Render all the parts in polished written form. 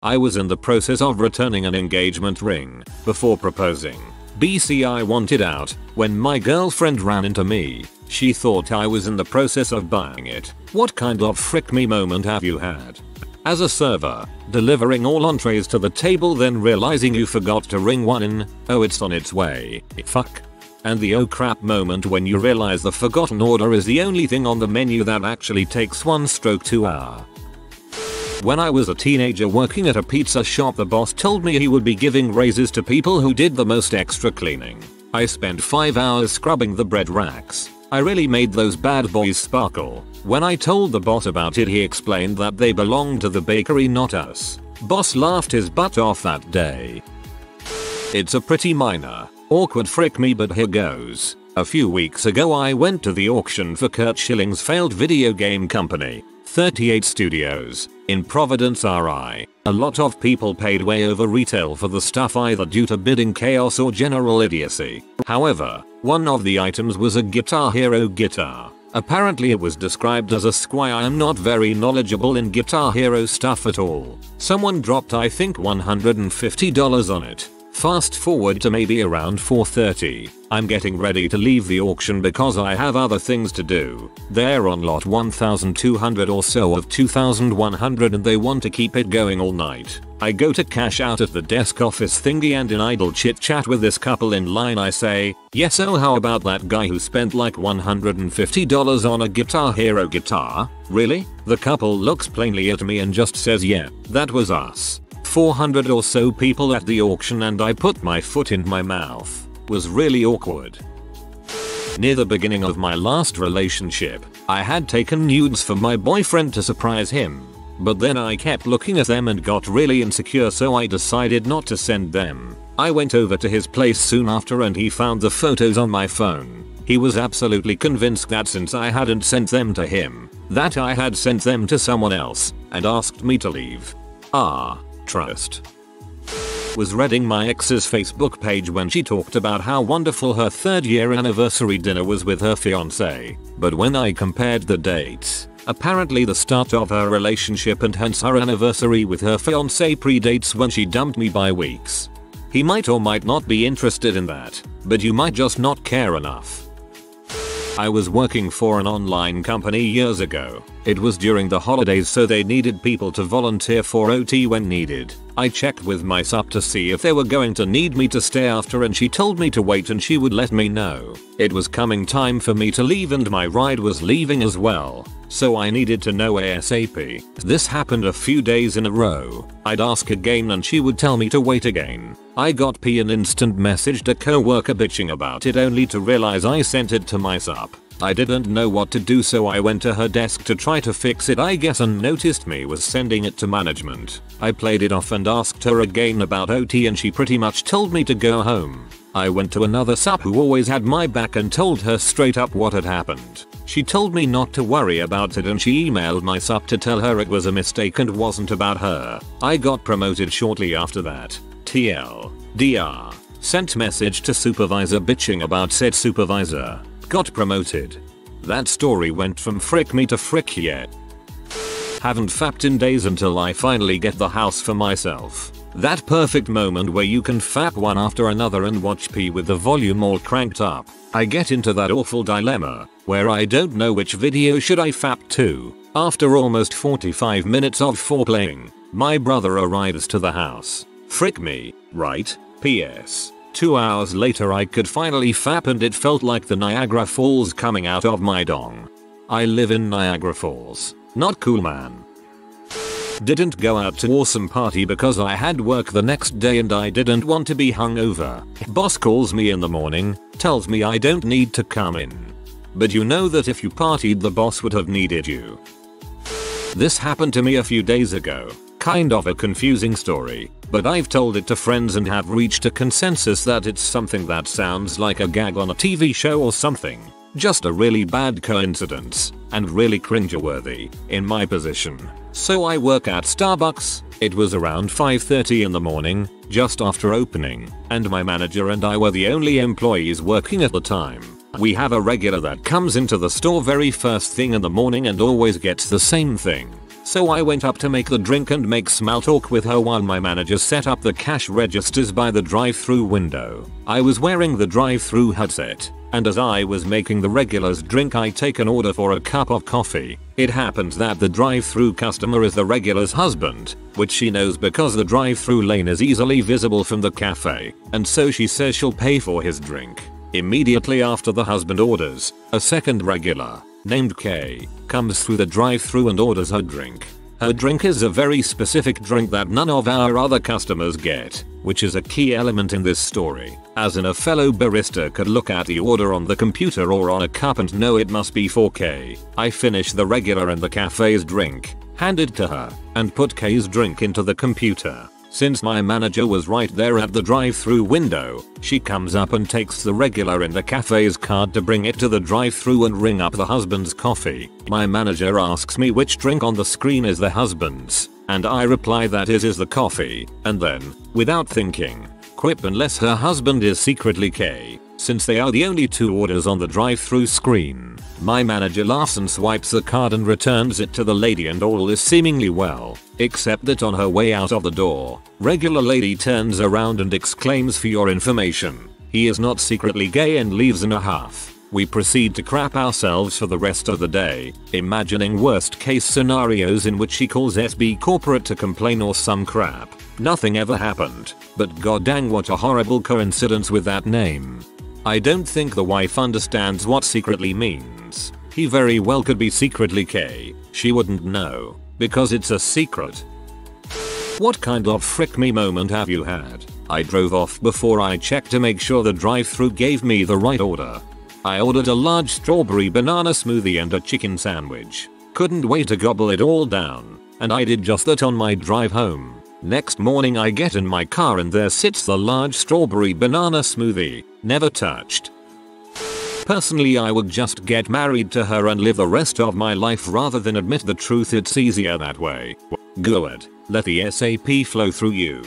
I was in the process of returning an engagement ring before proposing. I wanted out when my girlfriend ran into me. She thought I was in the process of buying it. What kind of frick me moment have you had? As a server, delivering all entrees to the table then realizing you forgot to ring one in, oh it's on its way, fuck. And the oh crap moment when you realize the forgotten order is the only thing on the menu that actually takes 1-2 hours. When I was a teenager working at a pizza shop, the boss told me he would be giving raises to people who did the most extra cleaning. I spent 5 hours scrubbing the bread racks. I really made those bad boys sparkle. When I told the boss about it, he explained that they belonged to the bakery, not us. Boss laughed his butt off that day. It's a pretty minor, awkward frick me, but here goes. A few weeks ago I went to the auction for Kurt Schilling's failed video game company, 38 Studios, in Providence, RI. A lot of people paid way over retail for the stuff, either due to bidding chaos or general idiocy. However, one of the items was a Guitar Hero guitar. Apparently it was described as a Squire. I'm not very knowledgeable in Guitar Hero stuff at all. Someone dropped I think $150 on it. Fast forward to maybe around 4:30. I'm getting ready to leave the auction because I have other things to do. They're on lot 1200 or so of 2100 and they want to keep it going all night. I go to cash out at the desk office thingy, and in idle chit chat with this couple in line I say, yes, oh how about that guy who spent like $150 on a Guitar Hero guitar? Really? The couple looks plainly at me and just says, yeah, that was us. 400 or so people at the auction, and I put my foot in my mouth. Was really awkward. Near the beginning of my last relationship, I had taken nudes for my boyfriend to surprise him. But then I kept looking at them and got really insecure, so I decided not to send them. I went over to his place soon after and he found the photos on my phone. He was absolutely convinced that since I hadn't sent them to him, that I had sent them to someone else, and asked me to leave. Trust. Was reading my ex's Facebook page when she talked about how wonderful her 3rd year anniversary dinner was with her fiance, but when I compared the dates, apparently the start of her relationship and hence her anniversary with her fiance predates when she dumped me by weeks. He might or might not be interested in that, but you might just not care enough. I was working for an online company years ago. It was during the holidays, so they needed people to volunteer for OT when needed. I checked with my sup to see if they were going to need me to stay after, and she told me to wait and she would let me know. It was coming time for me to leave and my ride was leaving as well, so I needed to know ASAP. This happened a few days in a row. I'd ask again and she would tell me to wait again. I got an instant messaged a coworker bitching about it, only to realize I sent it to my sup. I didn't know what to do, so I went to her desk to try to fix it, I guess, and noticed me was sending it to management. I played it off and asked her again about OT and she pretty much told me to go home. I went to another sup who always had my back and told her straight up what had happened. She told me not to worry about it and she emailed my sup to tell her it was a mistake and wasn't about her. I got promoted shortly after that. TLDR. Sent message to supervisor bitching about said supervisor. Got promoted. That story went from frick me to frick yeah. Haven't fapped in days until I finally get the house for myself. That perfect moment where you can fap one after another and watch pee with the volume all cranked up. I get into that awful dilemma where I don't know which video should I fap to. After almost 45 minutes of foreplaying, my brother arrives to the house. Frick me, right? PS. 2 hours later I could finally fap and it felt like the Niagara Falls coming out of my dong. I live in Niagara Falls. Not cool, man. Didn't go out to awesome party because I had work the next day and I didn't want to be hungover. Boss calls me in the morning, tells me I don't need to come in. But you know that if you partied the boss would have needed you. This happened to me a few days ago. Kind of a confusing story, but I've told it to friends and have reached a consensus that it's something that sounds like a gag on a TV show or something. Just a really bad coincidence, and really cringeworthy, in my position. So I work at Starbucks. It was around 5:30 in the morning, just after opening, and my manager and I were the only employees working at the time. We have a regular that comes into the store very first thing in the morning and always gets the same thing. So I went up to make the drink and make small talk with her while my manager set up the cash registers by the drive-thru window. I was wearing the drive-thru headset, and as I was making the regular's drink I take an order for a cup of coffee. It happens that the drive-thru customer is the regular's husband, which she knows because the drive-thru lane is easily visible from the cafe, and so she says she'll pay for his drink. Immediately after the husband orders, a second regular, named Kay, comes through the drive-thru and orders her drink. Her drink is a very specific drink that none of our other customers get, which is a key element in this story, as in a fellow barista could look at the order on the computer or on a cup and know it must be for Kay. I finish the regular and the cafe's drink, hand it to her, and put Kay's drink into the computer. Since my manager was right there at the drive-thru window, she comes up and takes the regular in the cafe's card to bring it to the drive-thru and ring up the husband's coffee. My manager asks me which drink on the screen is the husband's, and I reply that is the coffee, and then, without thinking, quip unless her husband is secretly Kay, since they are the only two orders on the drive-thru screen. My manager laughs and swipes the card and returns it to the lady, and all is seemingly well, except that on her way out of the door, regular lady turns around and exclaims, "For your information, he is not secretly gay," and leaves in a huff. We proceed to crap ourselves for the rest of the day, imagining worst case scenarios in which she calls SB corporate to complain or some crap. Nothing ever happened, but goddang what a horrible coincidence with that name. I don't think the wife understands what secretly means. He very well could be secretly gay, she wouldn't know, because it's a secret. What kind of frick me moment have you had? I drove off before I checked to make sure the drive-thru gave me the right order. I ordered a large strawberry banana smoothie and a chicken sandwich. Couldn't wait to gobble it all down, and I did just that on my drive home. Next morning I get in my car and there sits the large strawberry banana smoothie, never touched. Personally, I would just get married to her and live the rest of my life rather than admit the truth. It's easier that way. Good. Let the SAP flow through you.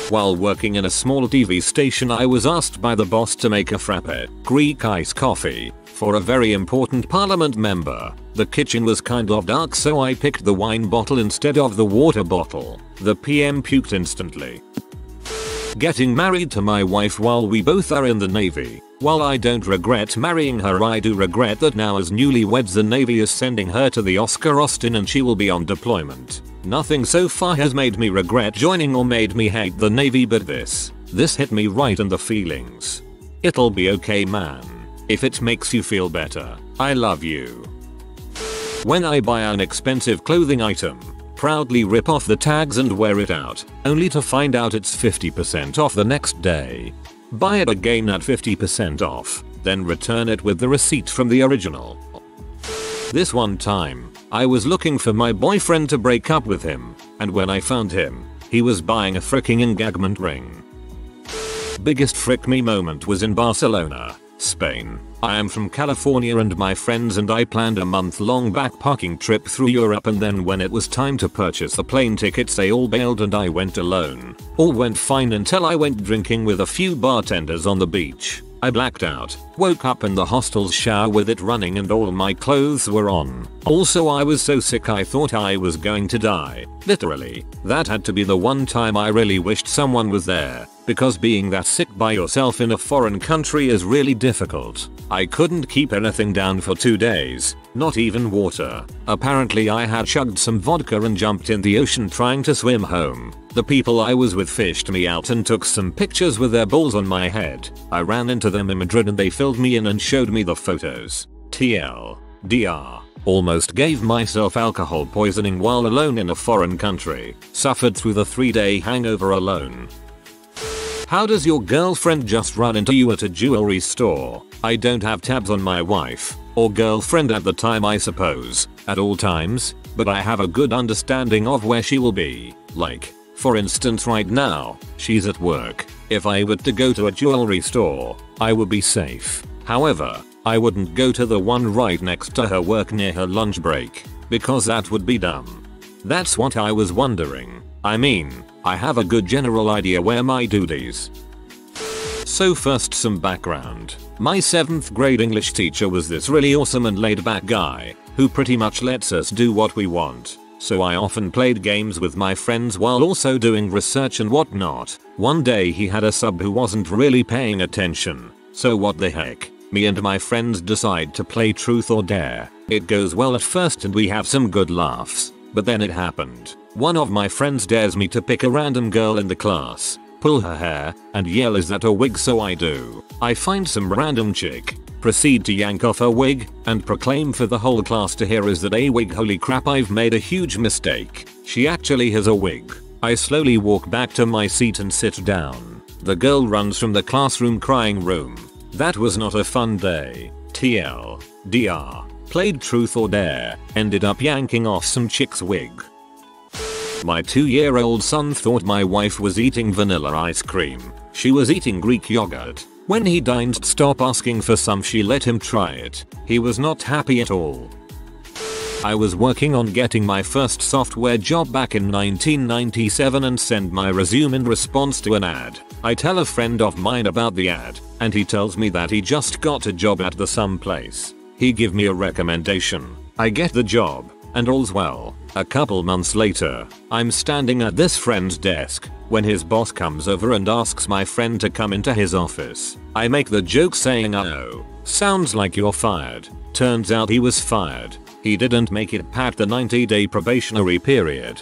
While working in a small TV station, I was asked by the boss to make a frappe, Greek iced coffee, for a very important parliament member. The kitchen was kind of dark, so I picked the wine bottle instead of the water bottle. The PM puked instantly. Getting married to my wife while we both are in the Navy. While I don't regret marrying her, I do regret that now as newlyweds the Navy is sending her to the Oscar Austin and she will be on deployment. Nothing so far has made me regret joining or made me hate the Navy, but this hit me right in the feelings. It'll be okay, man. If it makes you feel better, I love you. When I buy an expensive clothing item, proudly rip off the tags and wear it out, only to find out it's 50% off the next day. Buy it again at 50% off, then return it with the receipt from the original. This one time, I was looking for my boyfriend to break up with him, and when I found him, he was buying a freaking engagement ring. Biggest frick me moment was in Barcelona, Spain. I am from California and my friends and I planned a month-long backpacking trip through Europe, and then when it was time to purchase the plane tickets they all bailed and I went alone. All went fine until I went drinking with a few bartenders on the beach. I blacked out, woke up in the hostel's shower with it running and all my clothes were on. Also, I was so sick I thought I was going to die. Literally, that had to be the one time I really wished someone was there, because being that sick by yourself in a foreign country is really difficult. I couldn't keep anything down for 2 days, not even water. Apparently I had chugged some vodka and jumped in the ocean trying to swim home. The people I was with fished me out and took some pictures with their balls on my head. I ran into them in Madrid and they filled me in and showed me the photos. TLDR. Almost gave myself alcohol poisoning while alone in a foreign country. Suffered through the 3-day hangover alone. How does your girlfriend just run into you at a jewelry store? I don't have tabs on my wife, or girlfriend at the time, I suppose, at all times, but I have a good understanding of where she will be. Like, for instance right now, she's at work. If I were to go to a jewelry store, I would be safe. However, I wouldn't go to the one right next to her work near her lunch break, because that would be dumb. That's what I was wondering. I mean, I have a good general idea where my duties. So first, some background. My 7th grade English teacher was this really awesome and laid back guy who pretty much lets us do what we want. So I often played games with my friends while also doing research and whatnot. One day he had a sub who wasn't really paying attention. So what the heck? Me and my friends decide to play truth or dare. It goes well at first and we have some good laughs. But then it happened. One of my friends dares me to pick a random girl in the class, pull her hair, and yell, "Is that a wig?" So I do. I find some random chick, proceed to yank off her wig, and proclaim for the whole class to hear, "Is that a wig? Holy crap, I've made a huge mistake. She actually has a wig." I slowly walk back to my seat and sit down. The girl runs from the classroom crying, "Room. That was not a fun day. TLDR. Played truth or dare, ended up yanking off some chick's wig." My 2-year-old son thought my wife was eating vanilla ice cream. She was eating Greek yogurt. When he didn't stop asking for some, she let him try it. He was not happy at all. I was working on getting my first software job back in 1997 and send my resume in response to an ad. I tell a friend of mine about the ad, and he tells me that he just got a job at the some place. He give me a recommendation. I get the job, and all's well. A couple months later, I'm standing at this friend's desk when his boss comes over and asks my friend to come into his office. I make the joke saying, "Oh, sounds like you're fired." Turns out he was fired. He didn't make it past the 90-day probationary period.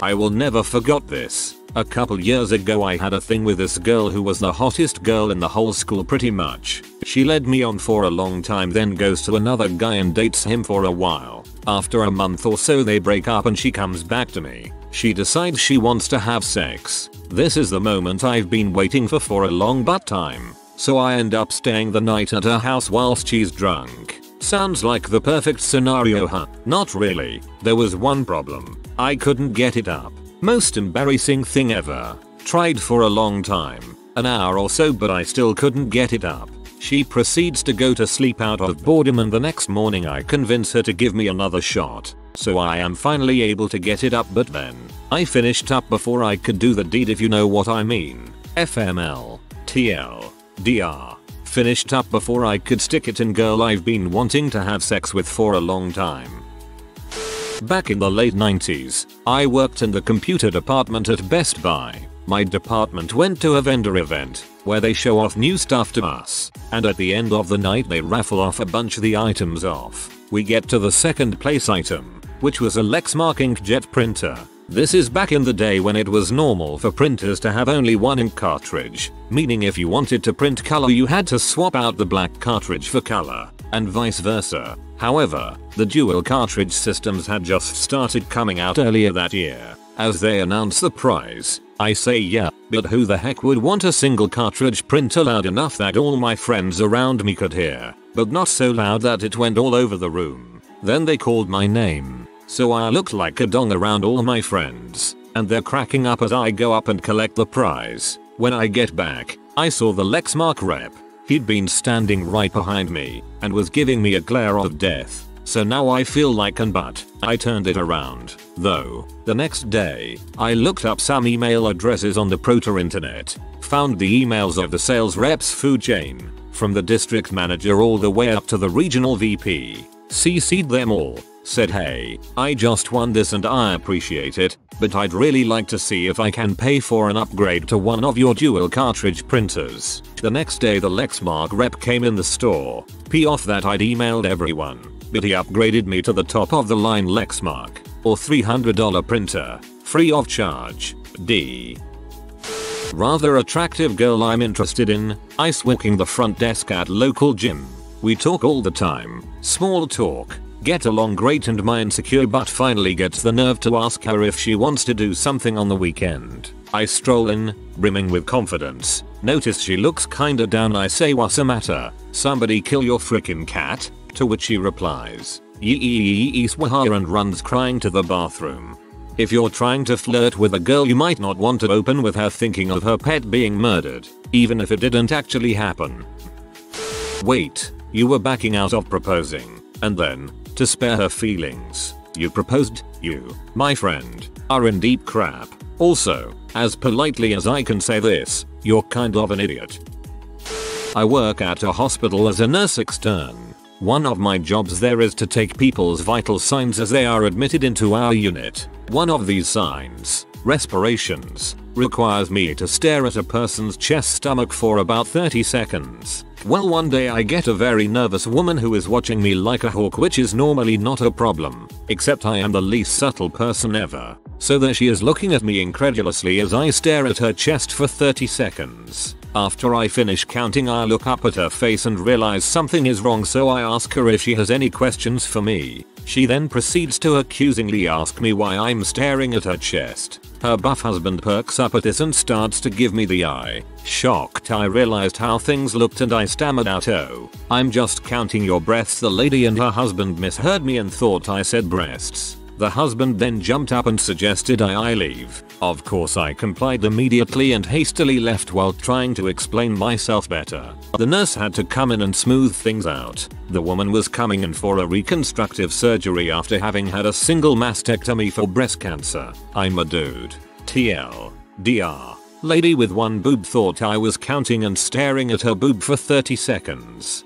I will never forget this. A couple years ago I had a thing with this girl who was the hottest girl in the whole school pretty much. She led me on for a long time, then goes to another guy and dates him for a while. After a month or so they break up and she comes back to me. She decides she wants to have sex. This is the moment I've been waiting for a long butt time. So I end up staying the night at her house whilst she's drunk. Sounds like the perfect scenario, huh? Not really. There was one problem. I couldn't get it up. Most embarrassing thing ever. Tried for a long time. An hour or so, but I still couldn't get it up. She proceeds to go to sleep out of boredom, and the next morning I convince her to give me another shot. So I am finally able to get it up, but then I finished up before I could do the deed, if you know what I mean. FML. TLDR. Finished up before I could stick it in girl I've been wanting to have sex with for a long time. Back in the late 90s, I worked in the computer department at Best Buy. My department went to a vendor event where they show off new stuff to us, and at the end of the night they raffle off a bunch of the items off. We get to the second place item, which was a Lexmark inkjet printer. This is back in the day when it was normal for printers to have only one ink cartridge, meaning if you wanted to print color you had to swap out the black cartridge for color, and vice versa. However, the dual cartridge systems had just started coming out earlier that year. As they announce the prize, I say yeah, but who the heck would want a single cartridge printer loud enough that all my friends around me could hear, but not so loud that it went all over the room? Then they called my name. So I looked like a dong around all my friends, and they're cracking up as I go up and collect the prize. When I get back, I saw the Lexmark rep. He'd been standing right behind me and was giving me a glare of death. So now I feel like an butt. I turned it around, though. The next day, I looked up some email addresses on the proto internet, found the emails of the sales rep's food chain, from the district manager all the way up to the regional VP, CC'd them all. Said, "Hey, I just won this and I appreciate it, but I'd really like to see if I can pay for an upgrade to one of your dual cartridge printers." The next day the Lexmark rep came in the store. Off that I'd emailed everyone, but he upgraded me to the top of the line Lexmark, or $300 printer, free of charge. D. Rather attractive girl I'm interested in, ice working the front desk at local gym. We talk all the time, small talk. Get along great, and my insecure butt finally gets the nerve to ask her if she wants to do something on the weekend. I stroll in, brimming with confidence. Notice she looks kinda down. I say, "What's the matter? Somebody kill your frickin' cat?" To which she replies, "Yee swaha," and runs crying to the bathroom. If you're trying to flirt with a girl, you might not want to open with her thinking of her pet being murdered, even if it didn't actually happen. Wait, you were backing out of proposing, and then, to spare her feelings, you proposed? You, my friend, are in deep crap. Also, as politely as I can say this, you're kind of an idiot. I work at a hospital as a nurse extern. One of my jobs there is to take people's vital signs as they are admitted into our unit. One of these signs, respirations, requires me to stare at a person's chest stomach for about 30 seconds. Well, one day I get a very nervous woman who is watching me like a hawk, which is normally not a problem, except I am the least subtle person ever. So there she is looking at me incredulously as I stare at her chest for 30 seconds. After I finish counting, I look up at her face and realize something is wrong, so I ask her if she has any questions for me. She then proceeds to accusingly ask me why I'm staring at her chest. Her buff husband perks up at this and starts to give me the eye. Shocked, I realized how things looked and I stammered out, "Oh, I'm just counting your breaths." The lady and her husband misheard me and thought I said breasts. The husband then jumped up and suggested I leave. Of course I complied immediately and hastily left while trying to explain myself better. The nurse had to come in and smooth things out. The woman was coming in for a reconstructive surgery after having had a single mastectomy for breast cancer. I'm a dude. TL. DR. Lady with one boob thought I was counting and staring at her boob for 30 seconds.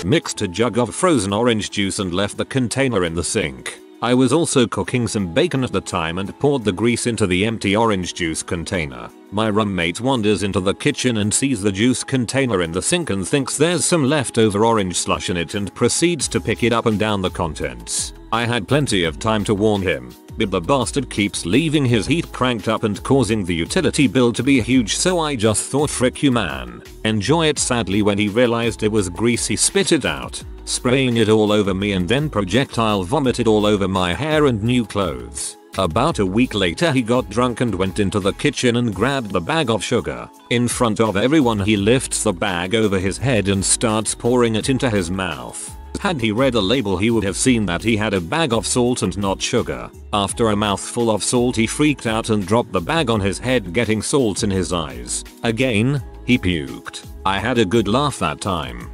Mixed a jug of frozen orange juice and left the container in the sink. I was also cooking some bacon at the time and poured the grease into the empty orange juice container. My roommate wanders into the kitchen and sees the juice container in the sink and thinks there's some leftover orange slush in it and proceeds to pick it up and down the contents. I had plenty of time to warn him, but the bastard keeps leaving his heat cranked up and causing the utility bill to be huge, so I just thought, frick you man, enjoy it. Sadly, when he realized it was grease, he spit it out, spraying it all over me and then projectile vomited all over my hair and new clothes. About a week later he got drunk and went into the kitchen and grabbed the bag of sugar. In front of everyone he lifts the bag over his head and starts pouring it into his mouth. Had he read the label he would have seen that he had a bag of salt and not sugar. After a mouthful of salt he freaked out and dropped the bag on his head, getting salt in his eyes. Again, he puked. I had a good laugh that time.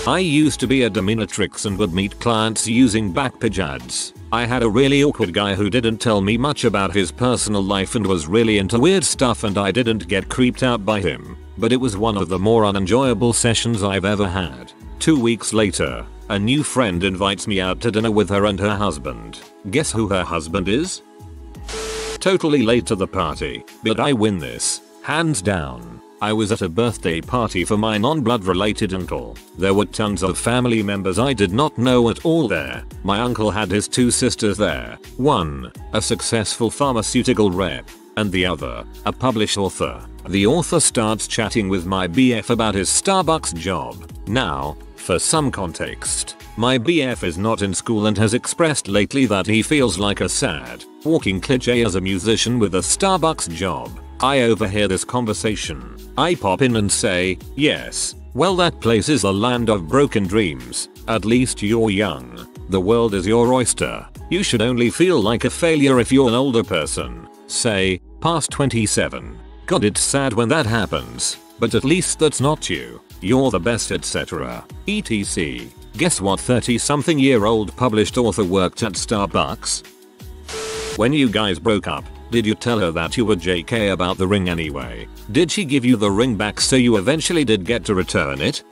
I used to be a dominatrix and would meet clients using Backpage ads. I had a really awkward guy who didn't tell me much about his personal life and was really into weird stuff, and I didn't get creeped out by him, but it was one of the more unenjoyable sessions I've ever had. 2 weeks later, a new friend invites me out to dinner with her and her husband. Guess who her husband is? Totally late to the party, but I win this, hands down. I was at a birthday party for my non-blood related uncle. There were tons of family members I did not know at all there. My uncle had his 2 sisters there. One, a successful pharmaceutical rep, and the other, a published author. The author starts chatting with my BF about his Starbucks job. Now, for some context, my BF is not in school and has expressed lately that he feels like a sad, walking cliche as a musician with a Starbucks job. I overhear this conversation. I pop in and say, "Yes, well, that place is the land of broken dreams. At least you're young. The world is your oyster. You should only feel like a failure if you're an older person. Say, past 27. God, it's sad when that happens, but at least that's not you. You're the best, etc. etc." Guess what 30-something-year-old published author worked at Starbucks? When you guys broke up, did you tell her that you were JK about the ring anyway? Did she give you the ring back so you eventually did get to return it?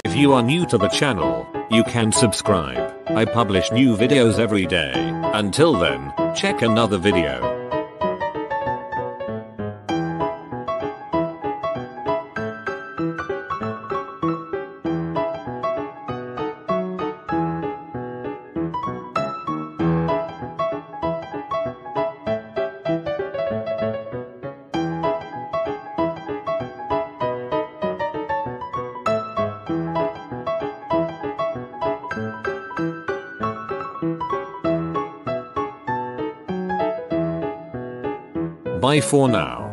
If you are new to the channel, you can subscribe. I publish new videos every day. Until then, check another video. Bye for now.